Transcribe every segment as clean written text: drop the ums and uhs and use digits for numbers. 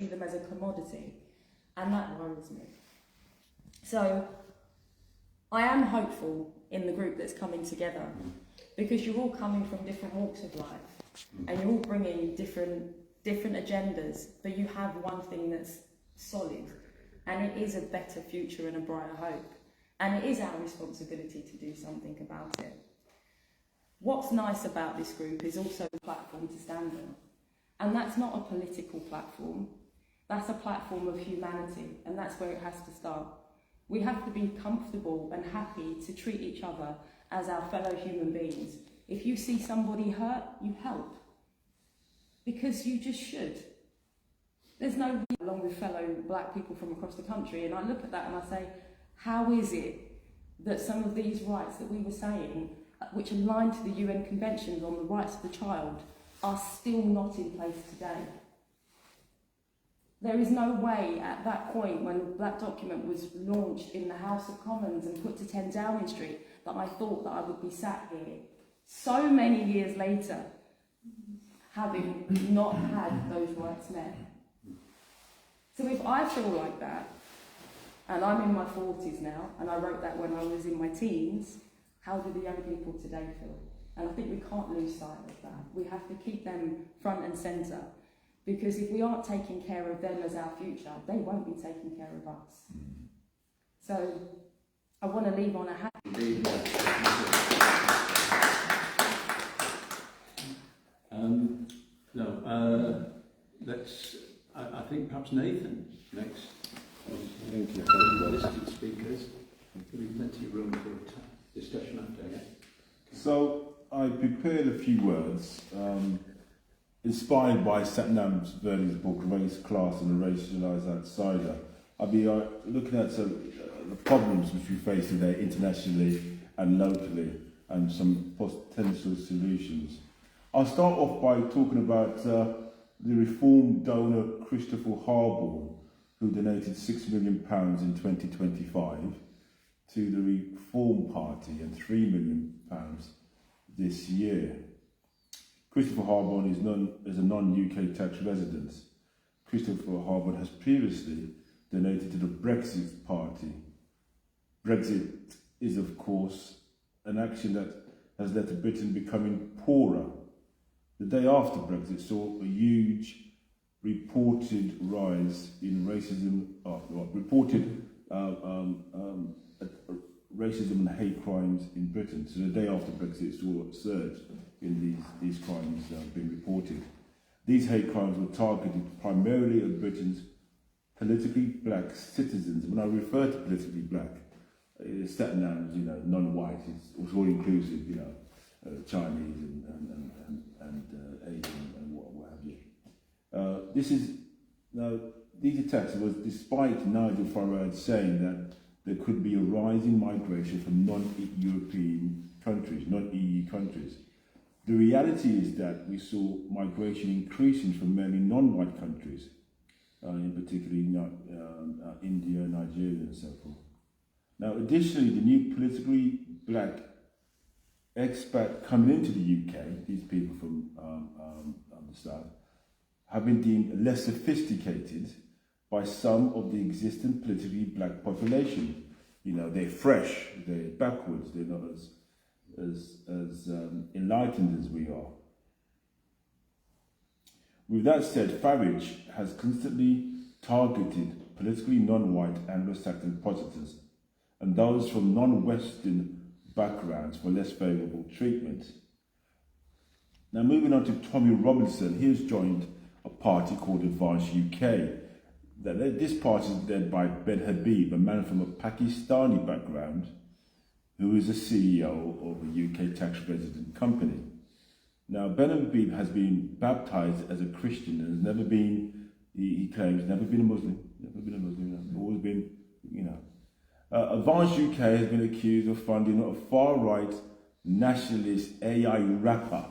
them as a commodity, and that worries me. So I am hopeful in the group that's coming together, because you're all coming from different walks of life, and you're all bringing different agendas, but you have one thing that's solid, and it is a better future and a brighter hope, and it is our responsibility to do something about it. What's nice about this group is also the platform to stand on, and that's not a political platform, that's a platform of humanity, and that's where it has to start. We have to be comfortable and happy to treat each other as our fellow human beings. If you see somebody hurt, you help, because you just should. There's no reason, along with fellow black people from across the country, and I look at that and I say, how is it that some of these rights that we were saying, which align to the UN Conventions on the rights of the child, are still not in place today? There is no way at that point, when the Black Document was launched in the House of Commons and put to 10 Downing Street, that I thought that I would be sat here so many years later, having not had those rights met. So if I feel like that, and I'm in my 40s now, and I wrote that when I was in my teens, how do the young people today feel? And I think we can't lose sight of that. We have to keep them front and centre, because if we aren't taking care of them as our future, they won't be taking care of us. So I want to leave on a happy... I think perhaps Nathan next. Thank you. Listed speakers. There'll be plenty of room for discussion after, yeah? So I prepared a few words, inspired by Satnam Verdi's book, Race, Class and a Racialized Outsider. I'll be looking at the problems which we face today internationally and locally, and some potential solutions. I'll start off by talking about the reform donor Christopher Harborne, who donated £6 million in 2025 to the Reform Party and £3 million this year. Christopher Harborne is a non-UK tax resident. Christopher Harborne has previously donated to the Brexit Party. Brexit is, of course, an action that has led to Britain becoming poorer. The day after Brexit saw a huge reported rise in racism, racism and hate crimes in Britain. So the day after Brexit saw a surge in these crimes being reported. These hate crimes were targeted primarily at Britain's politically black citizens. When I refer to politically black, it's Satnam's, non-white, it's all inclusive, Chinese and Asian and what have you. These attacks was despite Nigel Farage saying that there could be a rising migration from non-European countries, non-EU countries. The reality is that we saw migration increasing from many non-white countries, in particularly India, Nigeria and so forth. Now, additionally, the new politically black expat coming into the UK, these people from the South, have been deemed less sophisticated by some of the existing politically black population. They're fresh, they're backwards, they're not as enlightened as we are. With that said, Farage has constantly targeted politically non-white Anglo-Saxon Protestants and those from non-Western backgrounds for less favourable treatment. Now, moving on to Tommy Robinson, he has joined a party called Advance UK. This party is led by Ben Habib, a man from a Pakistani background, who is the CEO of a UK tax resident company. Now, Ben Habib has been baptised as a Christian and has never been, he claims, never been a Muslim, always been, Advance UK has been accused of funding a far-right nationalist AI rapper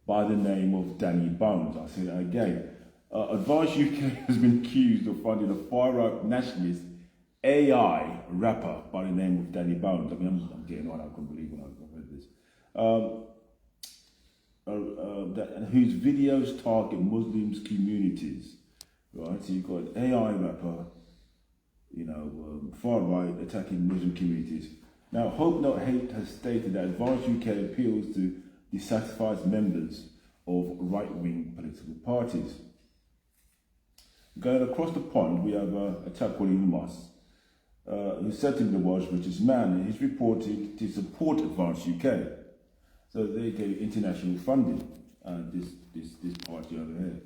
by the name of Danny Bones. I'll say that again. Advance UK has been accused of funding a far-right nationalist AI rapper by the name of Danny Bones. I mean, I'm getting on, I couldn't believe when I read this. Whose videos target Muslims communities right? So you've got an AI rapper, far right attacking Muslim communities. Now, Hope Not Hate has stated that Advance UK appeals to dissatisfied members of right-wing political parties. Going across the pond, we have a chap called Elon Musk, who's said to be the world's richest man, and he's reported to support Advance UK. So they gave international funding, this party over here.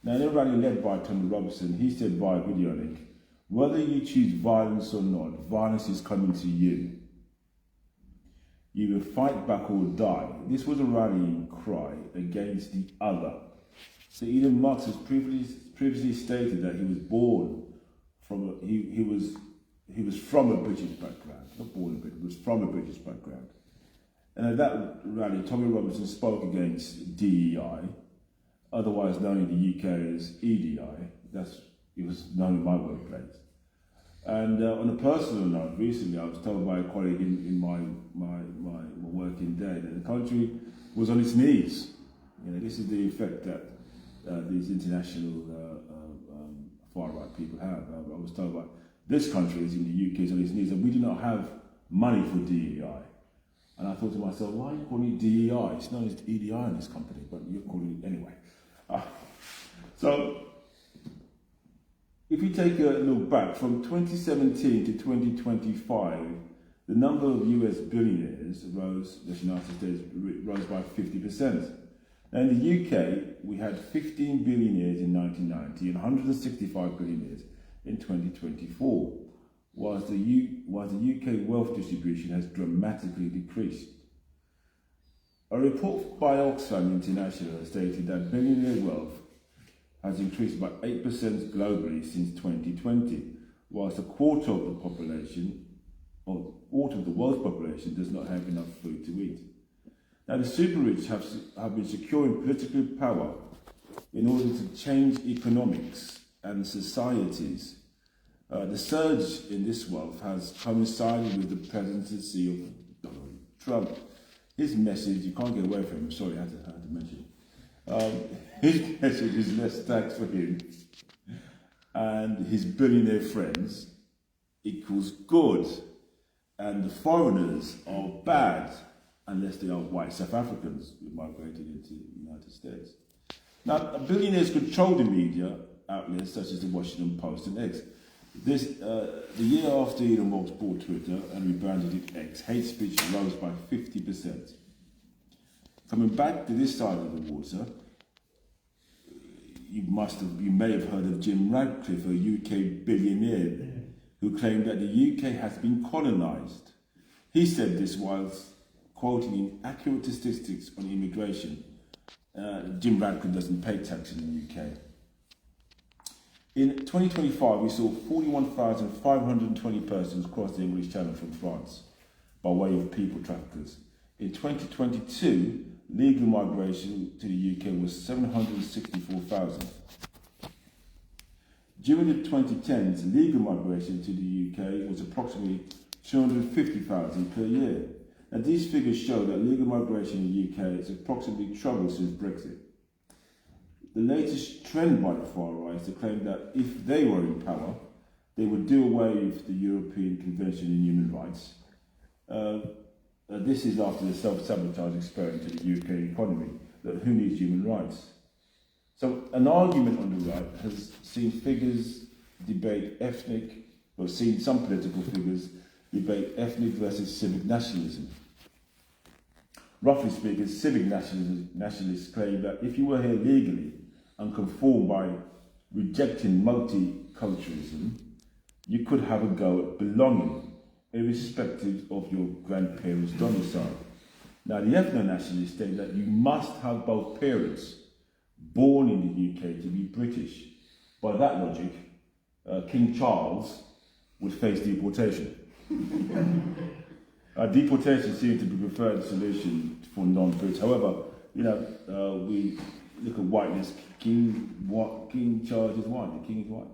Now, in a rally led by Tony Robertson, he said via video link, whether you choose violence or not, violence is coming to you. You will fight back or die. This was a rallying cry against the other. So Elon Musk has previously stated that he was born from he was from a British background, not born in Britain, he was from a British background. And at that rally, Tommy Robinson spoke against DEI, otherwise known in the UK as EDI. It was known in my workplace. And on a personal note, recently I was told by a colleague in my working day that the country was on its knees. This is the effect that these international far-right people have. I was told by this country is in the UK is on its knees, and we do not have money for DEI. And I thought to myself, why are you calling it DEI? It's known as EDI in this company, but you're calling it anyway. So, if you take a look back from 2017 to 2025, the number of US billionaires the United States rose by 50%. Now in the UK, we had 15 billionaires in 1990 and 165 billionaires in 2024, whilst the UK wealth distribution has dramatically decreased. A report by Oxfam International stated that billionaire wealth has increased by 8% globally since 2020, whilst a quarter of the population, or quarter of the world's population, does not have enough food to eat. Now, the super rich have been securing political power in order to change economics and societies. The surge in this wealth has coincided with the presidency of Donald Trump. His message, you can't get away from him, sorry, I had to mention it. His message is less tax for him and his billionaire friends equals good, and the foreigners are bad unless they are white South Africans who migrated into the United States. Now, billionaires control the media outlets such as the Washington Post and X. The year after Elon Musk bought Twitter and rebranded it X, hate speech rose by 50%. Coming back to this side of the water, you may have heard of Jim Ratcliffe, a UK billionaire, who claimed that the UK has been colonised. He said this whilst quoting inaccurate statistics on immigration. Jim Ratcliffe doesn't pay tax in the UK. In 2025, we saw 41,520 persons cross the English Channel from France by way of people traffickers. In 2022, legal migration to the UK was 764,000. During the 2010s, legal migration to the UK was approximately 250,000 per year. And these figures show that legal migration in the UK has approximately trebled since Brexit. The latest trend by the far right is to claim that if they were in power, they would do away with the European Convention on Human Rights. This is after the self-sabotage experiment to the UK economy, that who needs human rights? So an argument on the right has seen some political figures debate ethnic versus civic nationalism. Roughly speaking, civic nationalists claim that if you were here legally and conform by rejecting multiculturalism, you could have a go at belonging, irrespective of your grandparents' domicile. Now, the ethno-nationalists state that you must have both parents born in the UK to be British. By that logic, King Charles would face deportation. Deportation seems to be the preferred solution for non-Brits. However, we look at whiteness. King Charles is white. The king is white.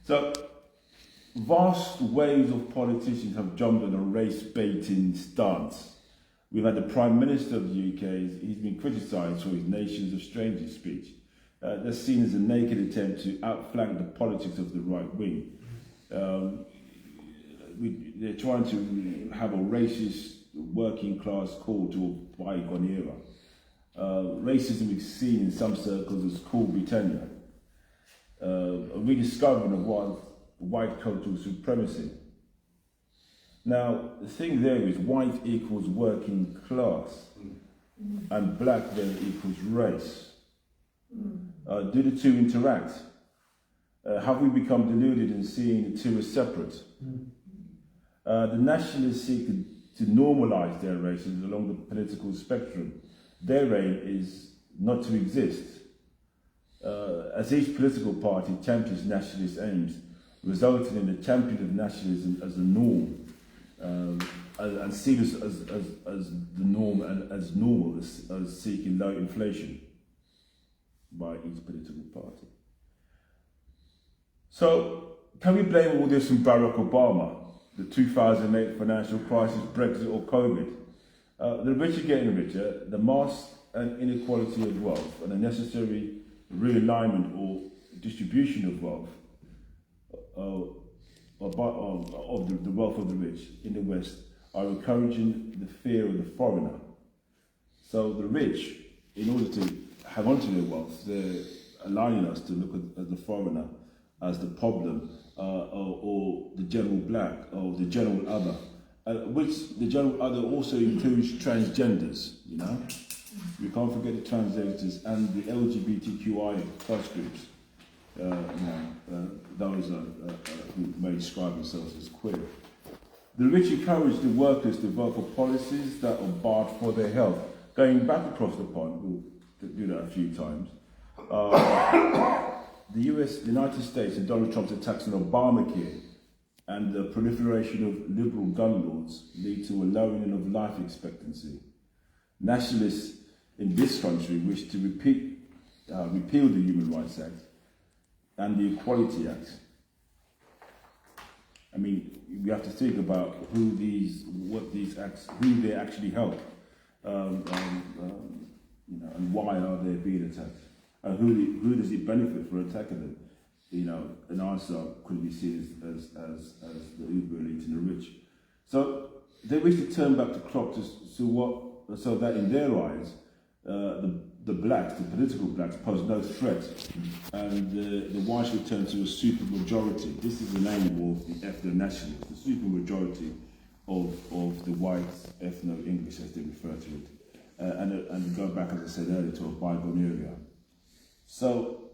So, vast waves of politicians have jumped on a race-baiting stance. We've had the Prime Minister of the UK, he's been criticised for his Nations of Strangers speech. That's seen as a naked attempt to outflank the politics of the right wing. They're trying to have a racist working class call to a bygone era. Racism is seen in some circles as cool Britannia, a rediscovering of white cultural supremacy. Now, the thing there is white equals working class and black then equals race. Do the two interact? Have we become deluded in seeing the two as separate? The nationalists seek to normalise their races along the political spectrum. Their aim is not to exist. As each political party champions nationalist aims, resulting in the champion of nationalism as the norm, and seen as the norm and as normal as seeking low inflation by each political party. So, can we blame all this on Barack Obama, the 2008 financial crisis, Brexit or COVID? The rich are getting richer, the mass and inequality of wealth and the necessary realignment or distribution of wealth, of the wealth of the rich in the West are encouraging the fear of the foreigner. So the rich, in order to hang on to their wealth, they're allowing us to look at the foreigner as the problem, or the general black, or the general other, which the general other also includes transgenders, you know? We can't forget the transgenders and the LGBTQI plus groups, those who may describe themselves as queer. The rich encourage the workers to vote for policies that are barred for their health. Going back across the pond, we'll do that a few times. The United States and Donald Trump's attacks on Obamacare and the proliferation of liberal gun laws lead to a lowering of life expectancy. Nationalists in this country wish to repeal the Human Rights Act and the Equality Act. I mean, we have to think about who they actually help, and why are they being attacked, and who does it benefit for attacking them? You know, an answer could be seen as the uber elite and the rich. So they wish to turn back the clock so that in their eyes, the blacks, the political blacks, pose no threat, and the whites return to a super majority. This is the name of the ethno-nationalists, the super majority of the whites, ethno-English as they refer to it, and go back, as I said earlier, to a bygone area. So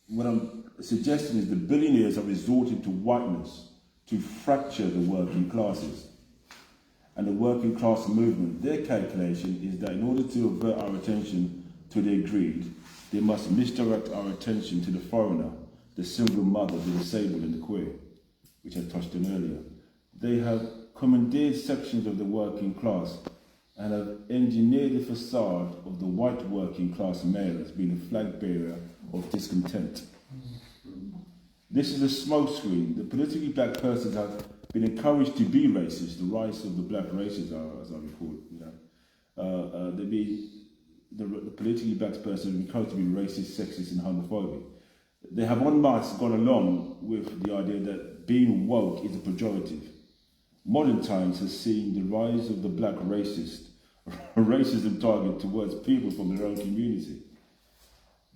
what I'm suggesting is the billionaires are resorting to whiteness to fracture the working classes. And the working class movement, their calculation is that in order to avert our attention to their greed, they must misdirect our attention to the foreigner, the single mother, the disabled and the queer, which I touched on earlier. They have commandeered sections of the working class and have engineered the facade of the white working class male as being a flag bearer of discontent. This is a smokescreen. The politically black persons have been encouraged to be racist. The rise of the black races are, as I recall, the politically black person are encouraged to be racist, sexist and homophobic. They have en masse gone along with the idea that being woke is a pejorative. Modern times has seen the rise of the black racism target towards people from their own community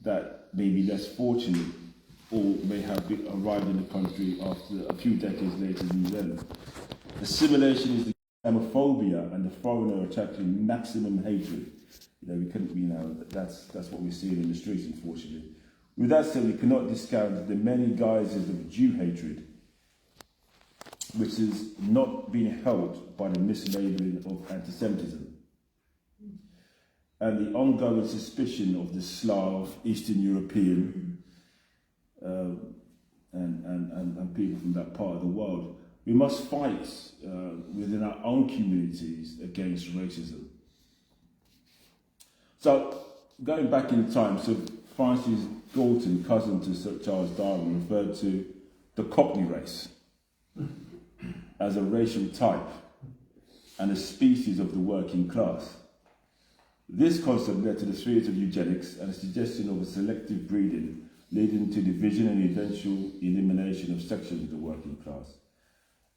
that may be less fortunate or may have arrived in the country after a few decades later than them. Assimilation is the Islamophobia and the foreigner attracting maximum hatred. That's what we're seeing in the streets, unfortunately. With that said, we cannot discount the many guises of Jew hatred, which is not being helped by the mislabeling of anti-Semitism and the ongoing suspicion of the Slav, Eastern European, and people from that part of the world. We must fight within our own communities against racism. So, going back in time, so Francis Galton, cousin to Sir Charles Darwin, referred to the Cockney race as a racial type and a species of the working class. This concept led to the theories of eugenics and a suggestion of a selective breeding leading to division and eventual elimination of sections of the working class.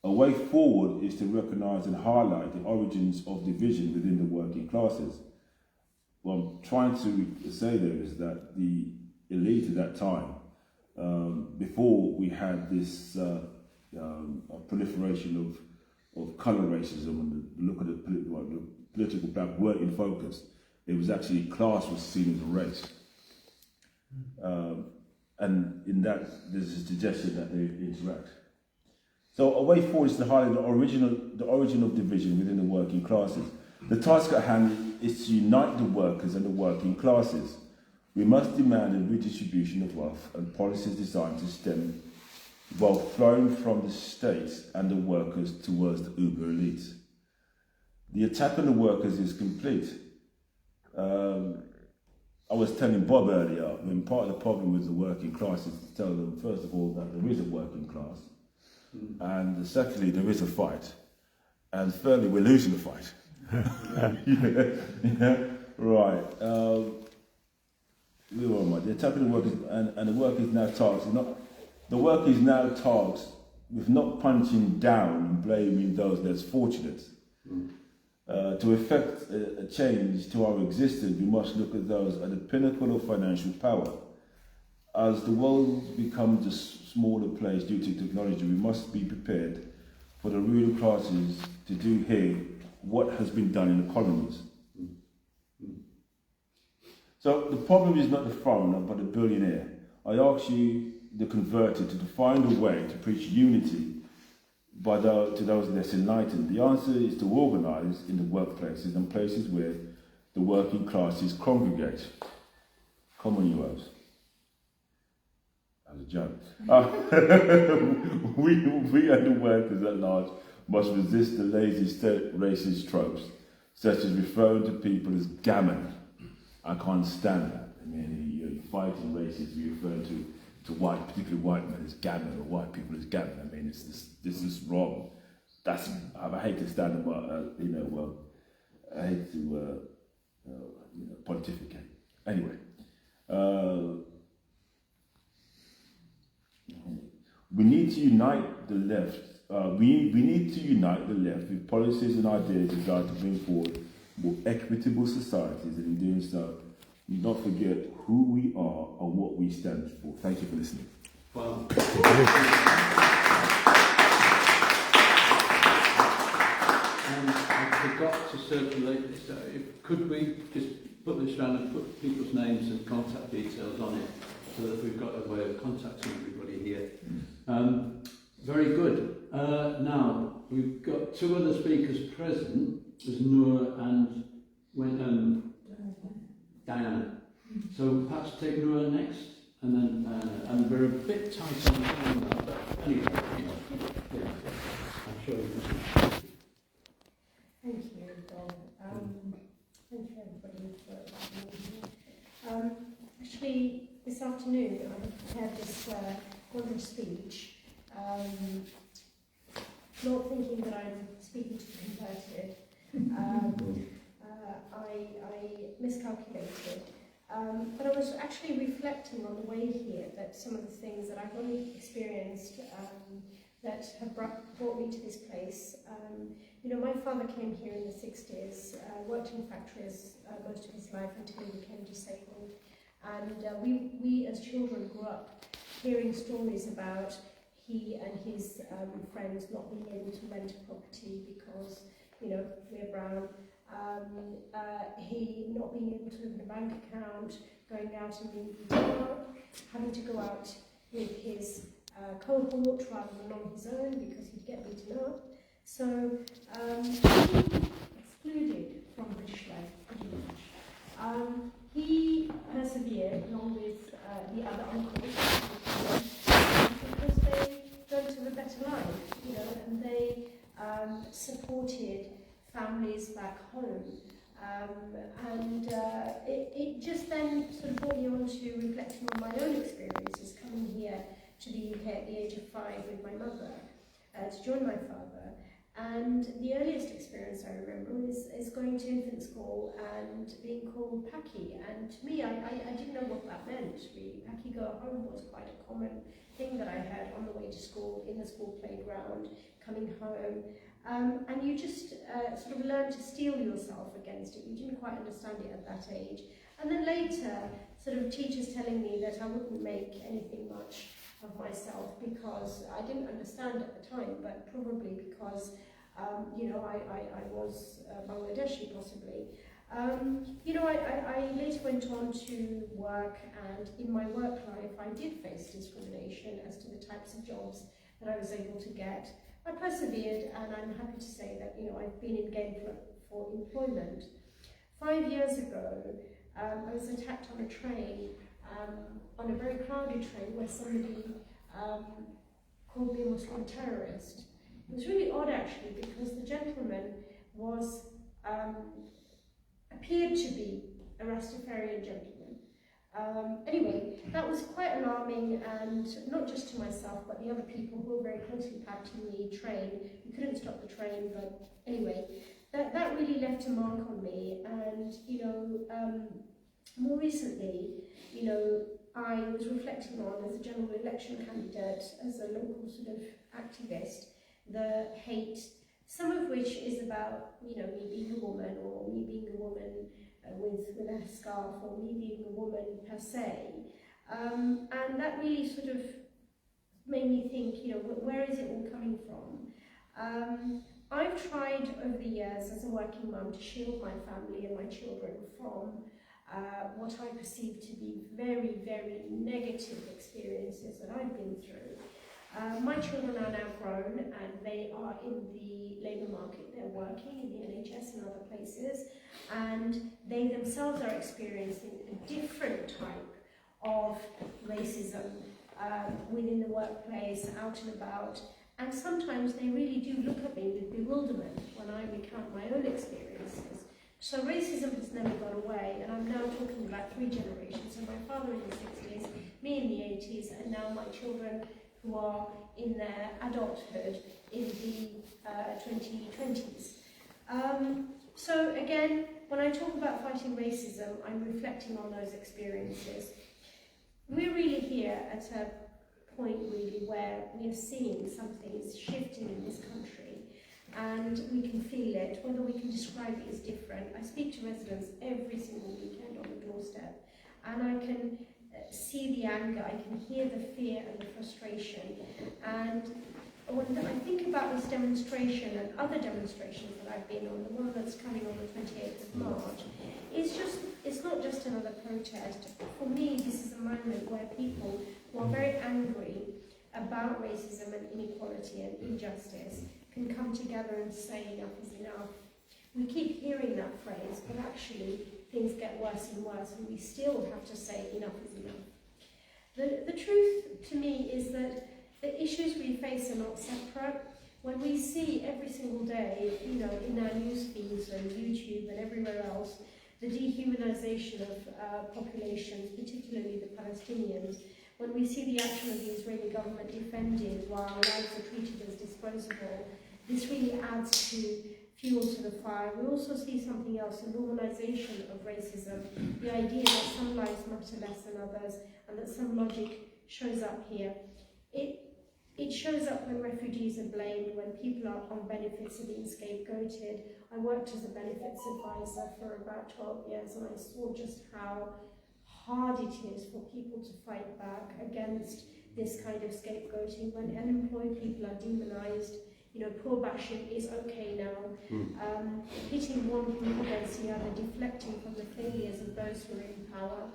A way forward is to recognise and highlight the origins of division within the working classes. What I'm trying to say there is that the elite at that time, before we had this proliferation of colour racism and the look at the political black weren't in focus, it was actually class was seen as a race. And in that, there's a suggestion that they interact. So a way forward is to highlight the origin of division within the working classes. The task at hand is to unite the workers and the working classes. We must demand a redistribution of wealth and policies designed to stem wealth flowing from the state and the workers towards the uber elites. The attack on the workers is complete. I was telling Bob earlier, when part of the problem with the working class is to tell them, first of all, that there is a working class, and secondly, there is a fight, and thirdly, we're losing the fight. Right. The attack on the workers, and the work is now tasked. The work is now tasked with not punching down and blaming those less fortunate. To effect a change to our existence, we must look at those at the pinnacle of financial power. As the world becomes a smaller place due to technology, we must be prepared for the ruling classes to do here what has been done in the colonies. So the problem is not the foreigner, but the billionaire. I ask you, the converted, to find a way to preach unity to those less enlightened. The answer is to organise in the workplaces and places where the working classes congregate. Come on, you hoes. As a joke. We and the workers at large must resist the lazy racist tropes, such as referring to people as gammon. I can't stand that. I mean, you're fighting racists, you refer to white, particularly white men as gammon, or white people as gammon. I mean, this is wrong. I hate to stand them, I hate to pontificate. Anyway, we need to unite the left. We need to unite the left with policies and ideas designed to bring forward more equitable societies, and in doing so, we not forget who we are and what we stand for. Thank you for listening. Wow. I forgot to circulate this. Could we just put this round and put people's names and contact details on it so that we've got a way of contacting everybody here? Very good. Now, we've got two other speakers present. There's Noor and Diana. So perhaps take Noor next, and then and we're a bit tight on time now, but anyway, yeah. I'm sure you can. Thank you, Don. Thank you, everybody, for being here. Actually, this afternoon I prepared this wonderful speech, not thinking that I'm speaking to the converted. I miscalculated. But I was actually reflecting on the way here that some of the things that I've only experienced that have brought me to this place. My father came here in the 60s, worked in factories most of his life until he became disabled. And we as children grew up hearing stories about he and his friends not being able to rent a property because, we're brown. He not being able to open a bank account, going out and being beaten up, having to go out with his cohort rather than on his own because he'd get beaten up. So excluded from British life pretty much. He persevered along with the other uncles because they dreamt of a better life, and they supported families back home. It just then sort of brought me on to reflecting on my own experiences coming here to the UK at the age of 5 with my mother to join my father. And the earliest experience I remember is going to infant school and being called Paki. And to me, I didn't know what that meant, really. Paki, go home was quite a common thing that I heard on the way to school, in the school playground, coming home. And you just sort of learn to steel yourself against it. You didn't quite understand it at that age. And then later, sort of teachers telling me that I wouldn't make anything much of myself because I didn't understand at the time, but probably because, you know, I was Bangladeshi possibly. You know, I later went on to work, and in my work life I did face discrimination as to the types of jobs that I was able to get. I persevered, and I'm happy to say that, you know, I've been in game for employment. 5 years ago, I was attacked on a train, on a very crowded train, where somebody called me a Muslim terrorist. It was really odd, actually, because the gentleman was appeared to be a Rastafarian gentleman. Anyway, that was quite alarming, and not just to myself, but the other people who were very closely packed in the train. We couldn't stop the train, but anyway, that really left a mark on me. And, you know, more recently, you know, I was reflecting on, as a general election candidate, as a local sort of activist, the hate, some of which is about, you know, me being a woman, or me being a woman with a scarf, or me being a woman per se. And that really sort of made me think, you know, where is it all coming from? I've tried over the years as a working mum to shield my family and my children from what I perceive to be very, very negative experiences that I've been through. My children are now grown, and they are in the labour market. They're working in the NHS and other places, and they themselves are experiencing a different type of racism within the workplace, out and about. And sometimes they really do look at me with bewilderment when I recount my own experiences. So racism has never gone away, and I'm now talking about 3 generations. So my father in the 60s, me in the 80s, and now my children who are in their adulthood in the 2020s. So again, when I talk about fighting racism, I'm reflecting on those experiences. We're really here at a point really where we are seeing something is shifting in this country, and we can feel it. Whether we can describe it is different. I speak to residents every single weekend on the doorstep, and I can see the anger, I can hear the fear and the frustration. And when I think about this demonstration and other demonstrations that I've been on, the one that's coming on the 28th of March, it's not just another protest. For me, this is a moment where people who are very angry about racism and inequality and injustice can come together and say enough is enough. We keep hearing that phrase, but actually things get worse and worse, and we still have to say enough is enough. The truth to me is that the issues we face are not separate. When we see every single day, you know, in our news feeds and YouTube and everywhere else, the dehumanization of populations, particularly the Palestinians, when we see the action of the Israeli government defended while lives are treated as disposable, this really adds to fuel to the fire. We also see something else, a normalization of racism, the idea that some lives matter less than others, and that some logic shows up here. It shows up when refugees are blamed, when people on benefits are being scapegoated. I worked as a benefits advisor for about 12 years, and I saw just how hard it is for people to fight back against this kind of scapegoating. When unemployed people are demonized, you know, poor bashing is okay now. Hitting one group against the other, deflecting from the failures of those who are in power.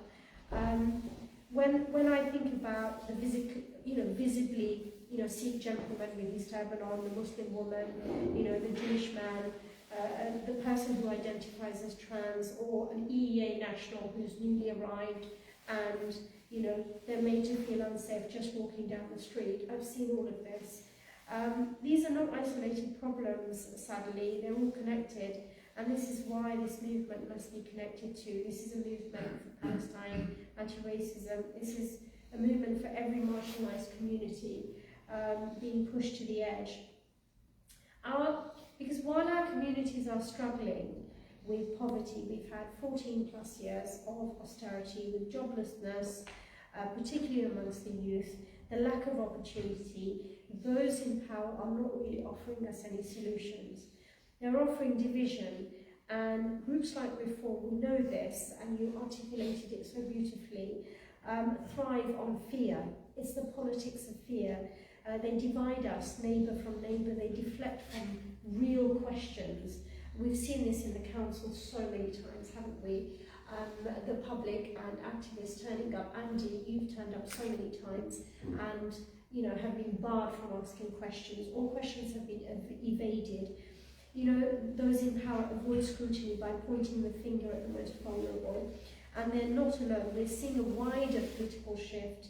When I think about the visibly, you know, Sikh gentleman with his turban on, the Muslim woman, you know, the Jewish man, the person who identifies as trans, or an EEA national who's newly arrived, and, you know, they're made to feel unsafe just walking down the street. I've seen all of this. These are not isolated problems, sadly, they're all connected, and this is why this movement must be connected to. This is a movement for Palestine, anti-racism. This is a movement for every marginalised community being pushed to the edge. Because while our communities are struggling with poverty, we've had 14 plus years of austerity with joblessness, particularly amongst the youth, the lack of opportunity. Those in power are not really offering us any solutions. They're offering division, and groups like Reform, we know this, and you articulated it so beautifully, thrive on fear. It's the politics of fear. They divide us, neighbour from neighbour, they deflect from real questions. We've seen this in the council so many times, haven't we? The public and activists turning up. Andy, you've turned up so many times and, you know, have been barred from asking questions. All questions have been evaded. You know, those in power avoid scrutiny by pointing the finger at the most vulnerable. And they're not alone. We're seeing a wider political shift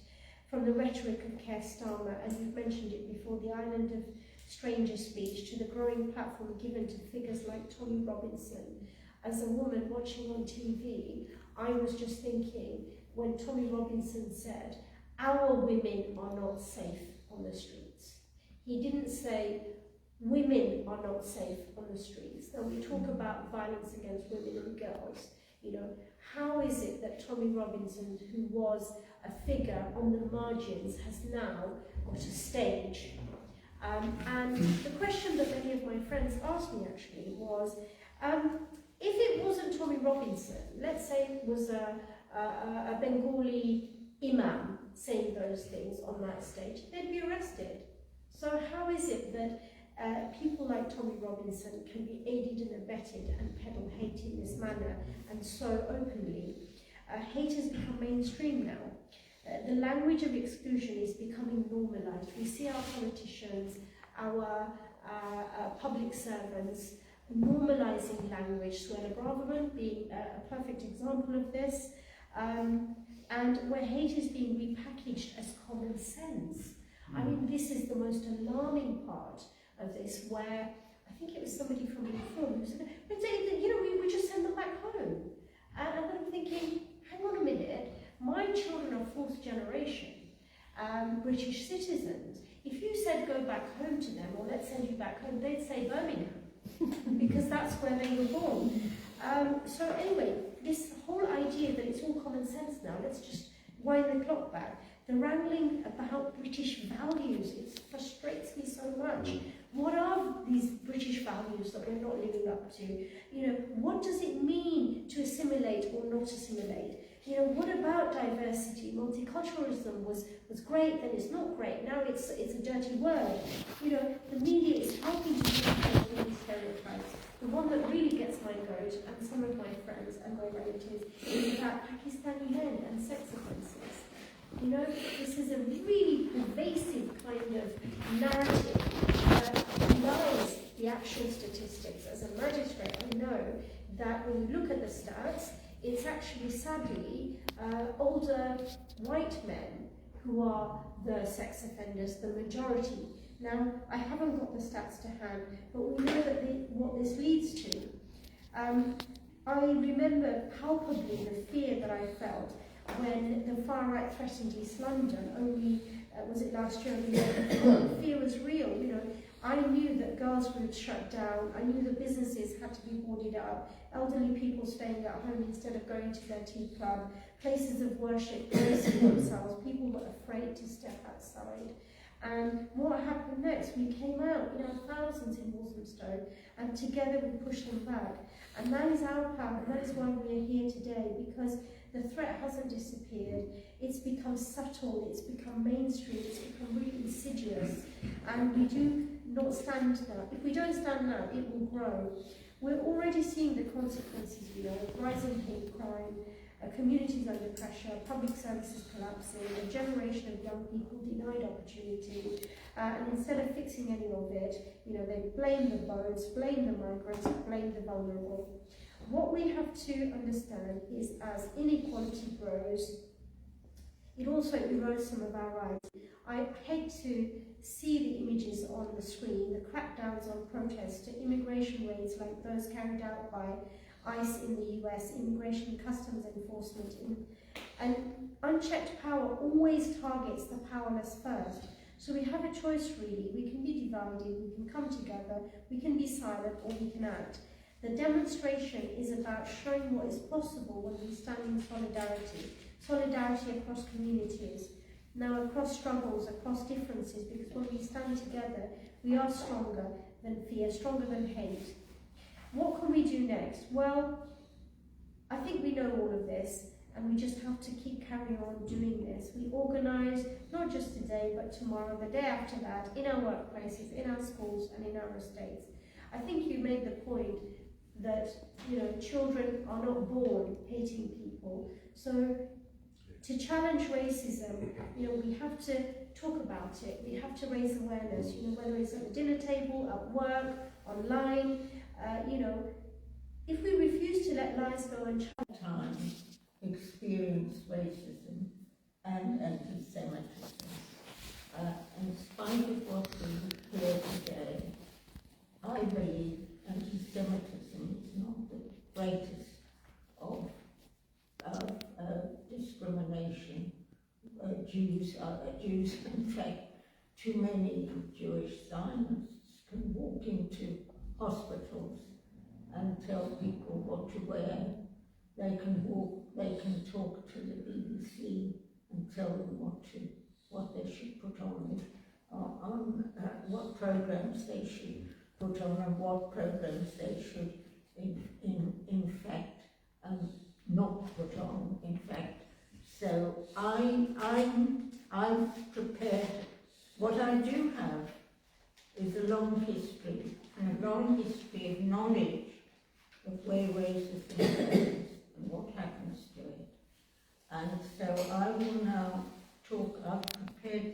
from the rhetoric of Keir Starmer, and you've mentioned it before, the island of stranger speech, to the growing platform given to figures like Tommy Robinson. As a woman watching on TV, I was just thinking, when Tommy Robinson said, our women are not safe on the streets. He didn't say, women are not safe on the streets. Now we talk about violence against women and girls. You know, how is it that Tommy Robinson, who was a figure on the margins, has now got a stage? And the question that many of my friends asked me actually was, if it wasn't Tommy Robinson, let's say it was a Bengali imam saying those things on that stage, they'd be arrested. So how is it that people like Tommy Robinson can be aided and abetted and peddle hate in this manner and so openly? Hate has become mainstream now. The language of exclusion is becoming normalised. We see our politicians, our public servants normalising language, Suella Braverman being a perfect example of this, and where hate is being repackaged as common sense. I mean, this is the most alarming part of this, where I think it was somebody from Reform who said, you know, we just send them back home. And I'm thinking, hang on a minute, my children are fourth generation British citizens. If you said go back home to them, or let's send you back home, they'd say Birmingham, because that's where they were born. So anyway, this whole idea that it's all common sense now, let's just wind the clock back. The wrangling about British values, it frustrates me so much. What are these British values that we're not living up to? You know, what does it mean to assimilate or not assimilate? You know, what about diversity? Multiculturalism was great, then it's not great. Now it's a dirty word. You know, the media is helping to reinforce all these stereotypes. The one that really gets my goat, and some of my friends and my relatives, is about Pakistani men and sex offences. You know, this is a really pervasive kind of narrative that denies the actual statistics. As a magistrate, I know that when you look at the stats, it's actually, sadly, older white men who are the sex offenders, the majority. Now, I haven't got the stats to hand, but we know that what this leads to. I remember palpably the fear that I felt when the far right threatened East London. Only, was it last year or the year before? The fear was real, you know. I knew that girls' groups shut down. I knew the businesses had to be boarded up. Elderly people staying at home instead of going to their tea club. Places of worship closing themselves. People were afraid to step outside. And what happened next? We came out, you know, thousands in Walthamstow, and together we pushed them back. And that is our power, and that is why we are here today, because the threat hasn't disappeared. It's become subtle, it's become mainstream, it's become really insidious, and we do not stand now. If we don't stand now, it will grow. We're already seeing the consequences, you know, rising hate crime, communities under pressure, public services collapsing, a generation of young people denied opportunity, and instead of fixing any of it, you know, they blame the boats, blame the migrants, blame the vulnerable. What we have to understand is, as inequality grows, it also erodes some of our rights. I hate to see the images on the screen, the crackdowns on protests, to immigration raids like those carried out by ICE in the US, Immigration and Customs Enforcement. And unchecked power always targets the powerless first. So we have a choice really. We can be divided, we can come together, we can be silent, or we can act. The demonstration is about showing what is possible when we stand in solidarity. Solidarity across communities, now across struggles, across differences, because when we stand together, we are stronger than fear, stronger than hate. What can we do next? Well, I think we know all of this, and we just have to keep carrying on doing this. We organise, not just today, but tomorrow, the day after that, in our workplaces, in our schools, and in our estates. I think you made the point that, you know, children are not born hating people. So to challenge racism, you know, we have to talk about it. We have to raise awareness, you know, whether it's at the dinner table, at work, online, you know. If we refuse to let lies go unchallenged, time experienced racism and anti-Semitism. In spite of what we hear today, I believe anti-Semitism is not the greatest of discrimination. Jews, in fact, too many Jewish Zionists can walk into hospitals and tell people what to wear. They can talk to the BBC and tell them what they should put on what programs they should put on and what programs they should in fact not put on, in fact. So I'm prepared. What I do have is a long history, and a long history of knowledge of where racism goes and what happens to it. And so I will now talk, I've prepared